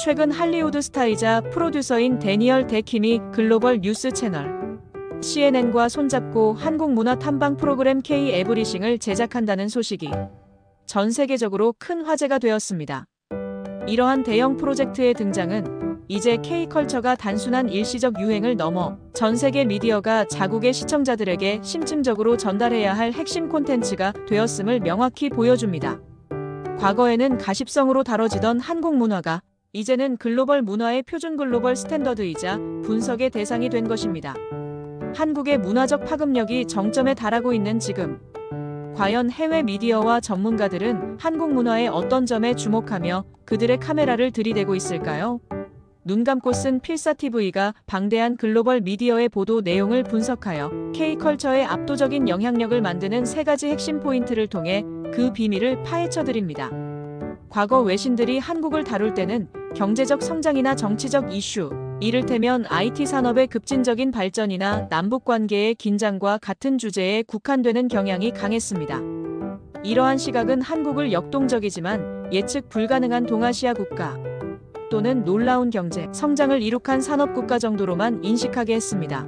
최근 할리우드 스타이자 프로듀서인 데니얼 데킴이 글로벌 뉴스 채널 CNN과 손잡고 한국 문화 탐방 프로그램 K 에브리싱을 제작한다는 소식이 전 세계적으로 큰 화제가 되었습니다. 이러한 대형 프로젝트의 등장은 이제 K컬처가 단순한 일시적 유행을 넘어 전 세계 미디어가 자국의 시청자들에게 심층적으로 전달해야 할 핵심 콘텐츠가 되었음을 명확히 보여줍니다. 과거에는 가십성으로 다뤄지던 한국 문화가 이제는 글로벌 문화의 표준 글로벌 스탠더드이자 분석의 대상이 된 것입니다. 한국의 문화적 파급력이 정점에 달하고 있는 지금, 과연 해외 미디어와 전문가들은 한국 문화의 어떤 점에 주목하며 그들의 카메라를 들이대고 있을까요? 눈 감고 쓴 필사TV가 방대한 글로벌 미디어의 보도 내용을 분석하여 K컬처의 압도적인 영향력을 만드는 3가지 핵심 포인트를 통해 그 비밀을 파헤쳐드립니다. 과거 외신들이 한국을 다룰 때는 경제적 성장이나 정치적 이슈, 이를테면 IT 산업의 급진적인 발전이나 남북관계의 긴장과 같은 주제에 국한되는 경향이 강했습니다. 이러한 시각은 한국을 역동적이지만 예측 불가능한 동아시아 국가 또는 놀라운 경제 성장을 이룩한 산업국가 정도로만 인식하게 했습니다.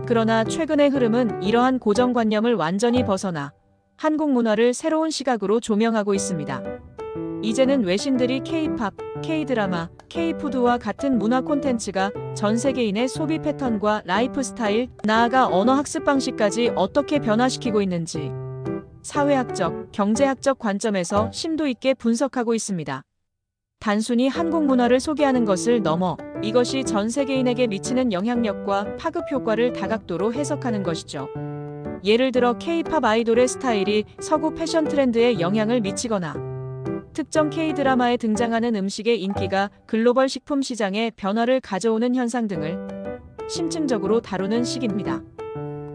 그러나 최근의 흐름은 이러한 고정관념을 완전히 벗어나 한국 문화를 새로운 시각으로 조명하고 있습니다. 이제는 외신들이 K-팝, K-드라마, K-푸드와 같은 문화 콘텐츠가 전 세계인의 소비 패턴과 라이프 스타일, 나아가 언어 학습 방식까지 어떻게 변화시키고 있는지 사회학적, 경제학적 관점에서 심도 있게 분석하고 있습니다. 단순히 한국 문화를 소개하는 것을 넘어 이것이 전 세계인에게 미치는 영향력과 파급 효과를 다각도로 해석하는 것이죠. 예를 들어 K-팝 아이돌의 스타일이 서구 패션 트렌드에 영향을 미치거나 특정 K-드라마에 등장하는 음식의 인기가 글로벌 식품 시장에 변화를 가져오는 현상 등을 심층적으로 다루는 시기입니다.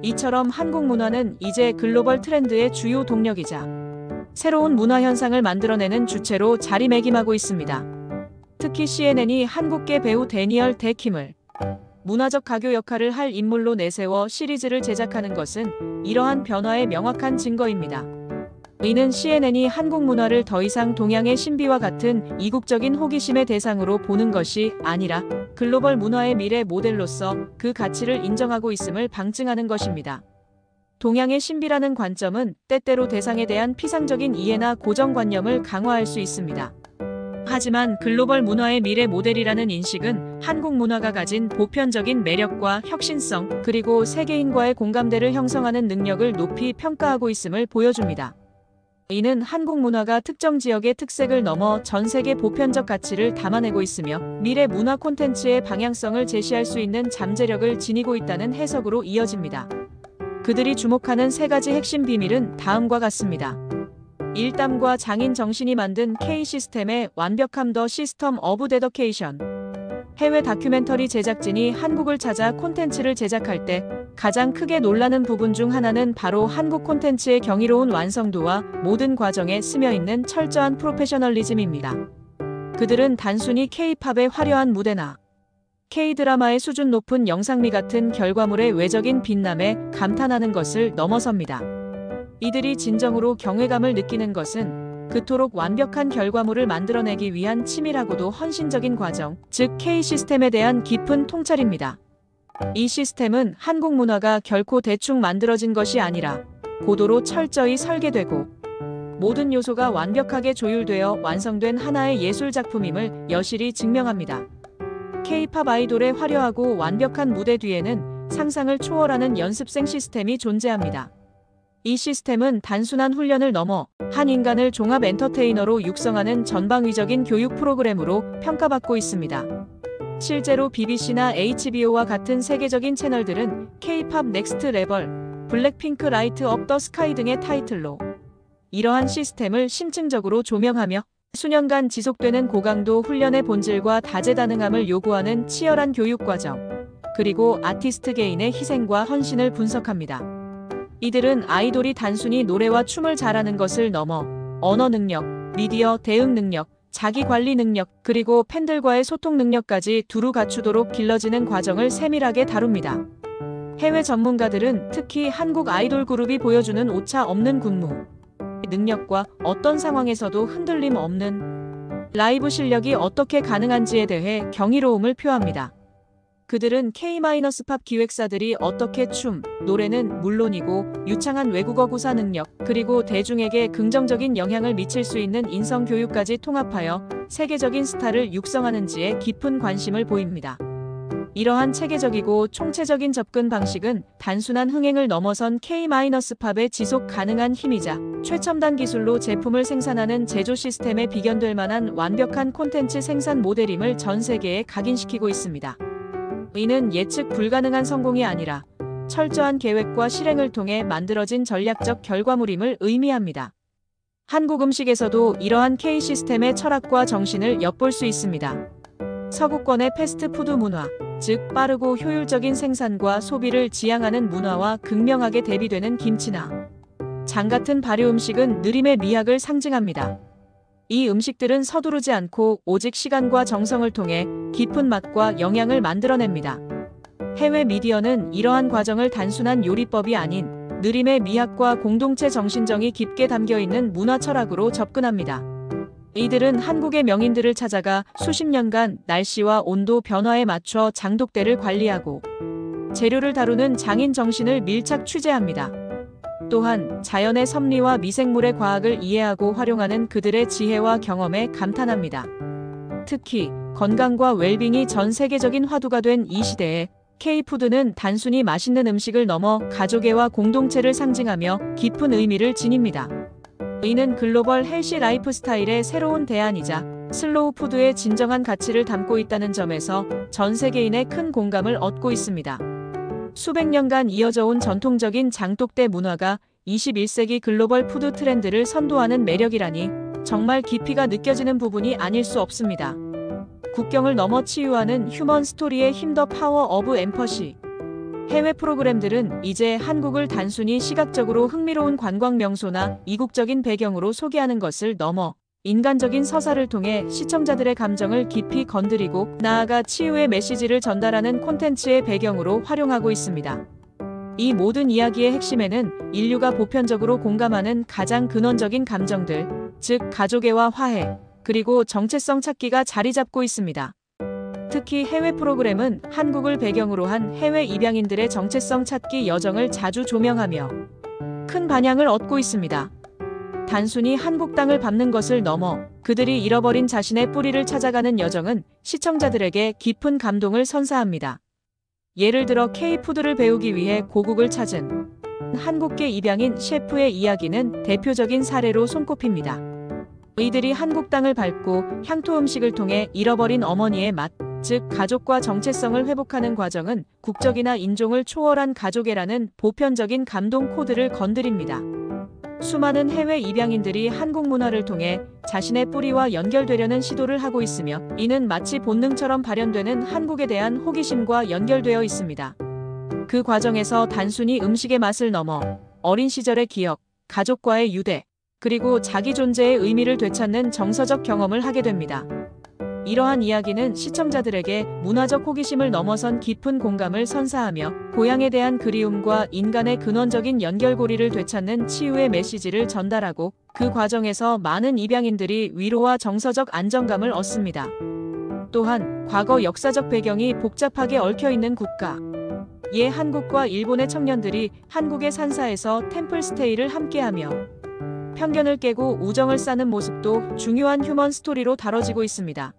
이처럼 한국 문화는 이제 글로벌 트렌드의 주요 동력이자 새로운 문화 현상을 만들어내는 주체로 자리매김하고 있습니다. 특히 CNN이 한국계 배우 데니얼 데킴을 문화적 가교 역할을 할 인물로 내세워 시리즈를 제작하는 것은 이러한 변화의 명확한 증거입니다. 이는 CNN이 한국 문화를 더 이상 동양의 신비와 같은 이국적인 호기심의 대상으로 보는 것이 아니라 글로벌 문화의 미래 모델로서 그 가치를 인정하고 있음을 방증하는 것입니다. 동양의 신비라는 관점은 때때로 대상에 대한 피상적인 이해나 고정관념을 강화할 수 있습니다. 하지만 글로벌 문화의 미래 모델이라는 인식은 한국 문화가 가진 보편적인 매력과 혁신성, 그리고 세계인과의 공감대를 형성하는 능력을 높이 평가하고 있음을 보여줍니다. 이는 한국 문화가 특정 지역의 특색을 넘어 전 세계 보편적 가치를 담아내고 있으며 미래 문화 콘텐츠의 방향성을 제시할 수 있는 잠재력을 지니고 있다는 해석으로 이어집니다. 그들이 주목하는 3가지 핵심 비밀은 다음과 같습니다. 일담과 장인 정신이 만든 K-시스템의 완벽함. 더 시스템 오브 데더케이션. 해외 다큐멘터리 제작진이 한국을 찾아 콘텐츠를 제작할 때 가장 크게 놀라는 부분 중 하나는 바로 한국 콘텐츠의 경이로운 완성도와 모든 과정에 스며있는 철저한 프로페셔널리즘입니다. 그들은 단순히 K-팝의 화려한 무대나 K-드라마의 수준 높은 영상미 같은 결과물의 외적인 빛남에 감탄하는 것을 넘어섭니다. 이들이 진정으로 경외감을 느끼는 것은 그토록 완벽한 결과물을 만들어내기 위한 치밀하고도 헌신적인 과정, 즉 K-시스템에 대한 깊은 통찰입니다. 이 시스템은 한국 문화가 결코 대충 만들어진 것이 아니라 고도로 철저히 설계되고 모든 요소가 완벽하게 조율되어 완성된 하나의 예술 작품임을 여실히 증명합니다. K-팝 아이돌의 화려하고 완벽한 무대 뒤에는 상상을 초월하는 연습생 시스템이 존재합니다. 이 시스템은 단순한 훈련을 넘어 한 인간을 종합 엔터테이너로 육성하는 전방위적인 교육 프로그램으로 평가받고 있습니다. 실제로 BBC나 HBO와 같은 세계적인 채널들은 K-팝 넥스트 레벨, 블랙핑크 라이트 업 더 스카이 등의 타이틀로 이러한 시스템을 심층적으로 조명하며 수년간 지속되는 고강도 훈련의 본질과 다재다능함을 요구하는 치열한 교육 과정, 그리고 아티스트 개인의 희생과 헌신을 분석합니다. 이들은 아이돌이 단순히 노래와 춤을 잘하는 것을 넘어 언어 능력, 미디어 대응 능력, 자기 관리 능력, 그리고 팬들과의 소통 능력까지 두루 갖추도록 길러지는 과정을 세밀하게 다룹니다. 해외 전문가들은 특히 한국 아이돌 그룹이 보여주는 오차 없는 군무 능력과 어떤 상황에서도 흔들림 없는 라이브 실력이 어떻게 가능한지에 대해 경이로움을 표합니다. 그들은 K-팝 기획사들이 어떻게 춤, 노래는 물론이고 유창한 외국어 구사 능력, 그리고 대중에게 긍정적인 영향을 미칠 수 있는 인성 교육까지 통합하여 세계적인 스타를 육성하는지에 깊은 관심을 보입니다. 이러한 체계적이고 총체적인 접근 방식은 단순한 흥행을 넘어선 K-팝의 지속 가능한 힘이자 최첨단 기술로 제품을 생산하는 제조 시스템에 비견될 만한 완벽한 콘텐츠 생산 모델임을 전 세계에 각인시키고 있습니다. 이는 예측 불가능한 성공이 아니라 철저한 계획과 실행을 통해 만들어진 전략적 결과물임을 의미합니다. 한국 음식에서도 이러한 K 시스템의 철학과 정신을 엿볼 수 있습니다. 서구권의 패스트푸드 문화, 즉 빠르고 효율적인 생산과 소비를 지향하는 문화와 극명하게 대비되는 김치나 장 같은 발효 음식은 느림의 미학을 상징합니다. 이 음식들은 서두르지 않고 오직 시간과 정성을 통해 깊은 맛과 영양을 만들어냅니다. 해외 미디어는 이러한 과정을 단순한 요리법이 아닌 느림의 미학과 공동체 정신정이 깊게 담겨있는 문화 철학으로 접근합니다. 이들은 한국의 명인들을 찾아가 수십 년간 날씨와 온도 변화에 맞춰 장독대를 관리하고 재료를 다루는 장인 정신을 밀착 취재합니다. 또한 자연의 섭리와 미생물의 과학을 이해하고 활용하는 그들의 지혜와 경험에 감탄합니다. 특히 건강과 웰빙이 전 세계적인 화두가 된 이 시대에 K-푸드는 단순히 맛있는 음식을 넘어 가족애와 공동체를 상징하며 깊은 의미를 지닙니다. 이는 글로벌 헬시 라이프 스타일의 새로운 대안이자 슬로우 푸드의 진정한 가치를 담고 있다는 점에서 전 세계인의 큰 공감을 얻고 있습니다. 수백 년간 이어져 온 전통적인 장독대 문화가 21세기 글로벌 푸드 트렌드를 선도하는 매력이라니 정말 깊이가 느껴지는 부분이 아닐 수 없습니다. 국경을 넘어 치유하는 휴먼 스토리의 힘 더 파워 오브 엠퍼시. 해외 프로그램들은 이제 한국을 단순히 시각적으로 흥미로운 관광 명소나 이국적인 배경으로 소개하는 것을 넘어 인간적인 서사를 통해 시청자들의 감정을 깊이 건드리고 나아가 치유의 메시지를 전달하는 콘텐츠의 배경으로 활용하고 있습니다. 이 모든 이야기의 핵심에는 인류가 보편적으로 공감하는 가장 근원적인 감정들, 즉 가족애와 화해, 그리고 정체성 찾기가 자리 잡고 있습니다. 특히 해외 프로그램은 한국을 배경으로 한 해외 입양인들의 정체성 찾기 여정을 자주 조명하며 큰 반향을 얻고 있습니다. 단순히 한국 땅을 밟는 것을 넘어 그들이 잃어버린 자신의 뿌리를 찾아가는 여정은 시청자들에게 깊은 감동을 선사합니다. 예를 들어 K-푸드를 배우기 위해 고국을 찾은 한국계 입양인 셰프의 이야기는 대표적인 사례로 손꼽힙니다. 이들이 한국 땅을 밟고 향토 음식을 통해 잃어버린 어머니의 맛, 즉 가족과 정체성을 회복하는 과정은 국적이나 인종을 초월한 가족애라는 보편적인 감동 코드를 건드립니다. 수많은 해외 입양인들이 한국 문화를 통해 자신의 뿌리와 연결되려는 시도를 하고 있으며 이는 마치 본능처럼 발현되는 한국에 대한 호기심과 연결되어 있습니다. 그 과정에서 단순히 음식의 맛을 넘어 어린 시절의 기억, 가족과의 유대, 그리고 자기 존재의 의미를 되찾는 정서적 경험을 하게 됩니다. 이러한 이야기는 시청자들에게 문화적 호기심을 넘어선 깊은 공감을 선사하며 고향에 대한 그리움과 인간의 근원적인 연결고리를 되찾는 치유의 메시지를 전달하고 그 과정에서 많은 입양인들이 위로와 정서적 안정감을 얻습니다. 또한 과거 역사적 배경이 복잡하게 얽혀있는 국가, 예 한국과 일본의 청년들이 한국의 산사에서 템플스테이를 함께하며 편견을 깨고 우정을 쌓는 모습도 중요한 휴먼 스토리로 다뤄지고 있습니다.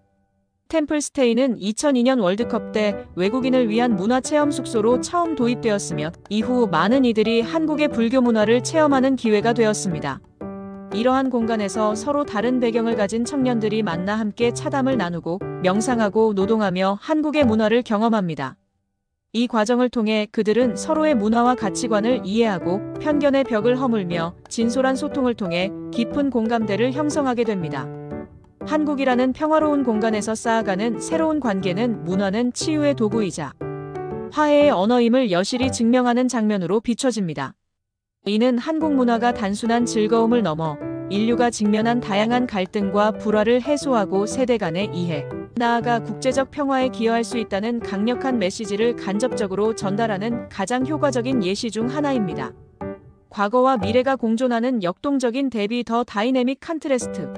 템플스테이는 2002년 월드컵 때 외국인을 위한 문화체험 숙소로 처음 도입되었으며 이후 많은 이들이 한국의 불교 문화를 체험하는 기회가 되었습니다. 이러한 공간에서 서로 다른 배경을 가진 청년들이 만나 함께 차담을 나누고 명상하고 노동하며 한국의 문화를 경험합니다. 이 과정을 통해 그들은 서로의 문화와 가치관을 이해하고 편견의 벽을 허물며 진솔한 소통을 통해 깊은 공감대를 형성하게 됩니다. 한국이라는 평화로운 공간에서 쌓아가는 새로운 관계는 문화는 치유의 도구이자 화해의 언어임을 여실히 증명하는 장면으로 비춰집니다. 이는 한국 문화가 단순한 즐거움을 넘어 인류가 직면한 다양한 갈등과 불화를 해소하고 세대 간의 이해, 나아가 국제적 평화에 기여할 수 있다는 강력한 메시지를 간접적으로 전달하는 가장 효과적인 예시 중 하나입니다. 과거와 미래가 공존하는 역동적인 대비 더 다이내믹 컨트래스트.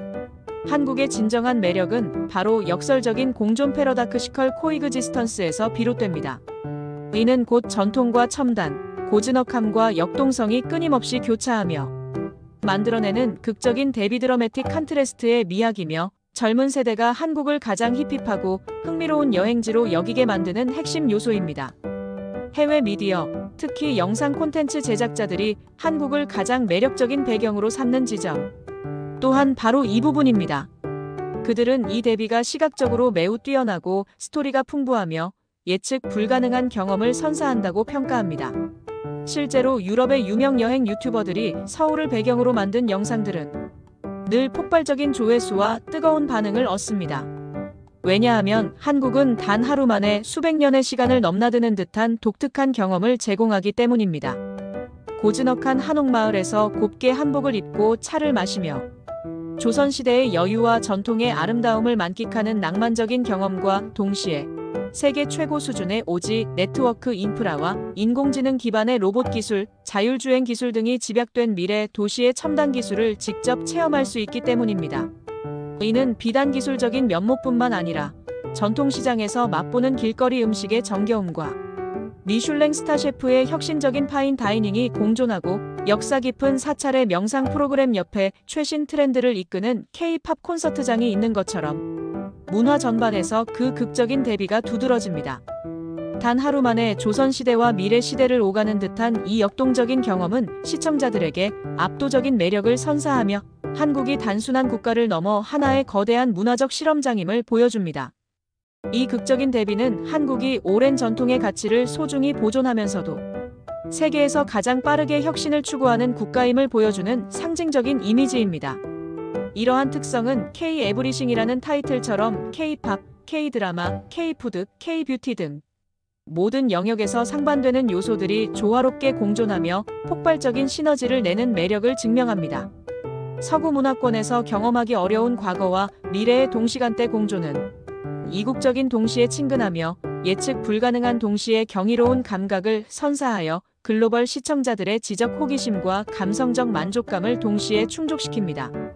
한국의 진정한 매력은 바로 역설적인 공존 패러닥시컬 코이그지스턴스에서 비롯됩니다. 이는 곧 전통과 첨단, 고즈넉함과 역동성이 끊임없이 교차하며 만들어내는 극적인 대비 드러매틱 컨트래스트의 미학이며 젊은 세대가 한국을 가장 힙힙하고 흥미로운 여행지로 여기게 만드는 핵심 요소입니다. 해외 미디어, 특히 영상 콘텐츠 제작자들이 한국을 가장 매력적인 배경으로 삼는 지점 또한 바로 이 부분입니다. 그들은 이 대비가 시각적으로 매우 뛰어나고 스토리가 풍부하며 예측 불가능한 경험을 선사한다고 평가합니다. 실제로 유럽의 유명 여행 유튜버들이 서울을 배경으로 만든 영상들은 늘 폭발적인 조회수와 뜨거운 반응을 얻습니다. 왜냐하면 한국은 단 하루 만에 수백 년의 시간을 넘나드는 듯한 독특한 경험을 제공하기 때문입니다. 고즈넉한 한옥마을에서 곱게 한복을 입고 차를 마시며 조선시대의 여유와 전통의 아름다움을 만끽하는 낭만적인 경험과 동시에 세계 최고 수준의 오지 네트워크 인프라와 인공지능 기반의 로봇 기술, 자율주행 기술 등이 집약된 미래 도시의 첨단 기술을 직접 체험할 수 있기 때문입니다. 이는 비단 기술적인 면모뿐만 아니라 전통시장에서 맛보는 길거리 음식의 정겨움과 미슐랭 스타 셰프의 혁신적인 파인 다이닝이 공존하고 역사 깊은 사찰의 명상 프로그램 옆에 최신 트렌드를 이끄는 K-팝 콘서트장이 있는 것처럼 문화 전반에서 그 극적인 대비가 두드러집니다. 단 하루 만에 조선시대와 미래시대를 오가는 듯한 이 역동적인 경험은 시청자들에게 압도적인 매력을 선사하며 한국이 단순한 국가를 넘어 하나의 거대한 문화적 실험장임을 보여줍니다. 이 극적인 대비는 한국이 오랜 전통의 가치를 소중히 보존하면서도 세계에서 가장 빠르게 혁신을 추구하는 국가임을 보여주는 상징적인 이미지입니다. 이러한 특성은 K-에브리싱이라는 타이틀처럼 K-팝, K-드라마, K-푸드, K-뷰티 등 모든 영역에서 상반되는 요소들이 조화롭게 공존하며 폭발적인 시너지를 내는 매력을 증명합니다. 서구 문화권에서 경험하기 어려운 과거와 미래의 동시간대 공존은 이국적인 동시에 친근하며 예측 불가능한 동시에 경이로운 감각을 선사하여 글로벌 시청자들의 지적 호기심과 감성적 만족감을 동시에 충족시킵니다.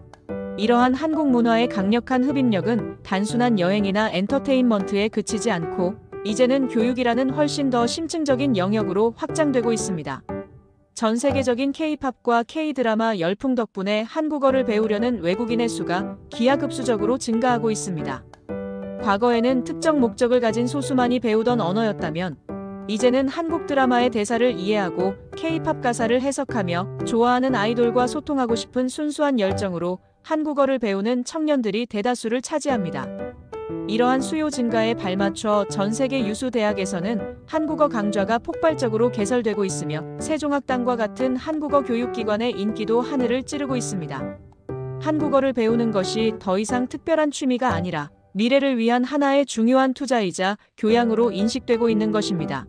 이러한 한국 문화의 강력한 흡입력은 단순한 여행이나 엔터테인먼트에 그치지 않고 이제는 교육이라는 훨씬 더 심층적인 영역으로 확장되고 있습니다. 전 세계적인 K-팝과 K-드라마 열풍 덕분에 한국어를 배우려는 외국인의 수가 기하급수적으로 증가하고 있습니다. 과거에는 특정 목적을 가진 소수만이 배우던 언어였다면 이제는 한국 드라마의 대사를 이해하고 K-팝 가사를 해석하며 좋아하는 아이돌과 소통하고 싶은 순수한 열정으로 한국어를 배우는 청년들이 대다수를 차지합니다. 이러한 수요 증가에 발맞춰 전 세계 유수 대학에서는 한국어 강좌가 폭발적으로 개설되고 있으며 세종학당과 같은 한국어 교육기관의 인기도 하늘을 찌르고 있습니다. 한국어를 배우는 것이 더 이상 특별한 취미가 아니라 미래를 위한 하나의 중요한 투자이자 교양으로 인식되고 있는 것입니다.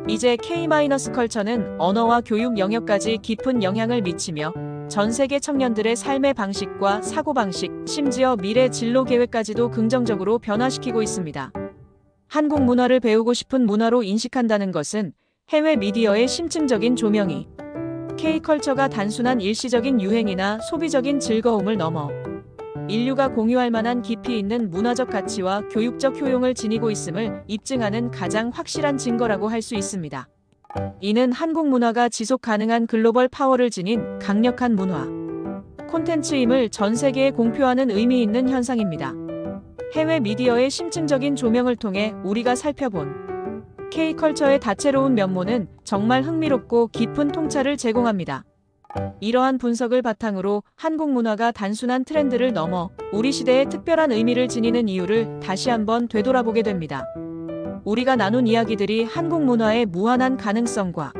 이제 K-컬처는 언어와 교육 영역까지 깊은 영향을 미치며 전 세계 청년들의 삶의 방식과 사고방식, 심지어 미래 진로 계획까지도 긍정적으로 변화시키고 있습니다. 한국 문화를 배우고 싶은 문화로 인식한다는 것은 해외 미디어의 심층적인 조명이 K-컬처가 단순한 일시적인 유행이나 소비적인 즐거움을 넘어 인류가 공유할 만한 깊이 있는 문화적 가치와 교육적 효용을 지니고 있음을 입증하는 가장 확실한 증거라고 할 수 있습니다. 이는 한국 문화가 지속 가능한 글로벌 파워를 지닌 강력한 문화 콘텐츠임을 전 세계에 공표하는 의미 있는 현상입니다. 해외 미디어의 심층적인 조명을 통해 우리가 살펴본 K-컬처의 다채로운 면모는 정말 흥미롭고 깊은 통찰을 제공합니다. 이러한 분석을 바탕으로 한국 문화가 단순한 트렌드를 넘어 우리 시대에 특별한 의미를 지니는 이유를 다시 한번 되돌아보게 됩니다. 우리가 나눈 이야기들이 한국 문화의 무한한 가능성과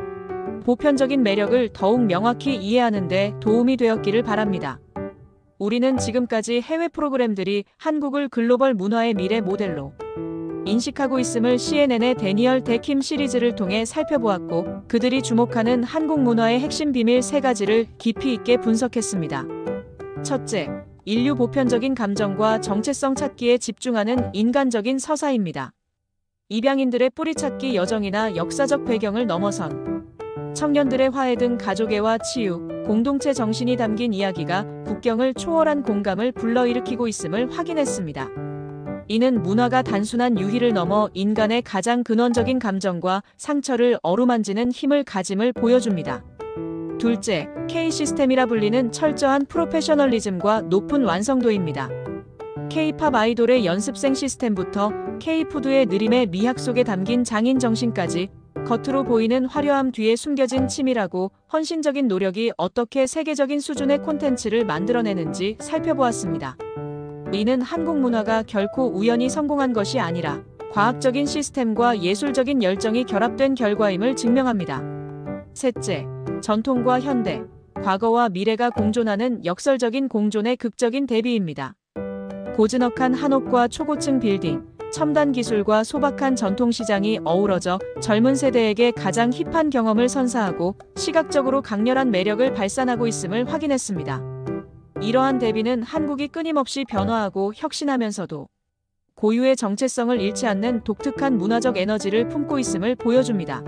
보편적인 매력을 더욱 명확히 이해하는 데 도움이 되었기를 바랍니다. 우리는 지금까지 해외 프로그램들이 한국을 글로벌 문화의 미래 모델로 인식하고 있음을 CNN의 데니얼 데킴 시리즈를 통해 살펴보았고 그들이 주목하는 한국 문화의 핵심 비밀 3가지를 깊이 있게 분석했습니다. 첫째, 인류 보편적인 감정과 정체성 찾기에 집중하는 인간적인 서사입니다. 입양인들의 뿌리찾기 여정이나 역사적 배경을 넘어선 청년들의 화해 등 가족애와 치유, 공동체 정신이 담긴 이야기가 국경을 초월한 공감을 불러일으키고 있음을 확인했습니다. 이는 문화가 단순한 유희를 넘어 인간의 가장 근원적인 감정과 상처를 어루만지는 힘을 가짐을 보여줍니다. 둘째, K-시스템이라 불리는 철저한 프로페셔널리즘과 높은 완성도입니다. K-팝 아이돌의 연습생 시스템부터 K-푸드의 느림의 미학 속에 담긴 장인 정신까지 겉으로 보이는 화려함 뒤에 숨겨진 치밀하고 헌신적인 노력이 어떻게 세계적인 수준의 콘텐츠를 만들어내는지 살펴보았습니다. 이는 한국 문화가 결코 우연히 성공한 것이 아니라 과학적인 시스템과 예술적인 열정이 결합된 결과임을 증명합니다. 셋째, 전통과 현대, 과거와 미래가 공존하는 역설적인 공존의 극적인 대비입니다. 고즈넉한 한옥과 초고층 빌딩, 첨단 기술과 소박한 전통시장이 어우러져 젊은 세대에게 가장 힙한 경험을 선사하고 시각적으로 강렬한 매력을 발산하고 있음을 확인했습니다. 이러한 대비는 한국이 끊임없이 변화하고 혁신하면서도 고유의 정체성을 잃지 않는 독특한 문화적 에너지를 품고 있음을 보여줍니다.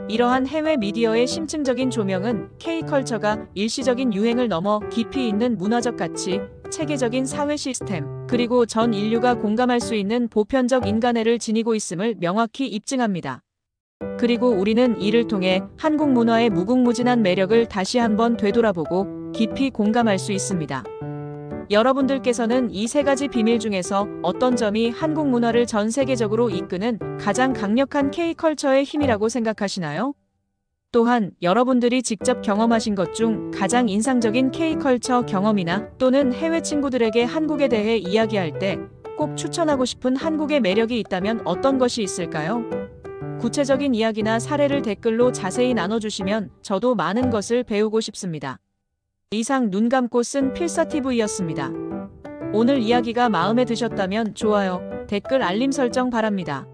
이러한 해외 미디어의 심층적인 조명은 K-컬처가 일시적인 유행을 넘어 깊이 있는 문화적 가치, 체계적인 사회 시스템, 그리고 전 인류가 공감할 수 있는 보편적 인간애를 지니고 있음을 명확히 입증합니다. 그리고 우리는 이를 통해 한국 문화의 무궁무진한 매력을 다시 한번 되돌아보고 깊이 공감할 수 있습니다. 여러분들께서는 이 세 가지 비밀 중에서 어떤 점이 한국 문화를 전 세계적으로 이끄는 가장 강력한 K-컬처의 힘이라고 생각하시나요? 또한 여러분들이 직접 경험하신 것 중 가장 인상적인 K-컬처 경험이나 또는 해외 친구들에게 한국에 대해 이야기할 때 꼭 추천하고 싶은 한국의 매력이 있다면 어떤 것이 있을까요? 구체적인 이야기나 사례를 댓글로 자세히 나눠주시면 저도 많은 것을 배우고 싶습니다. 이상 눈 감고 쓴 필사TV였습니다. 오늘 이야기가 마음에 드셨다면 좋아요, 댓글 알림 설정 바랍니다.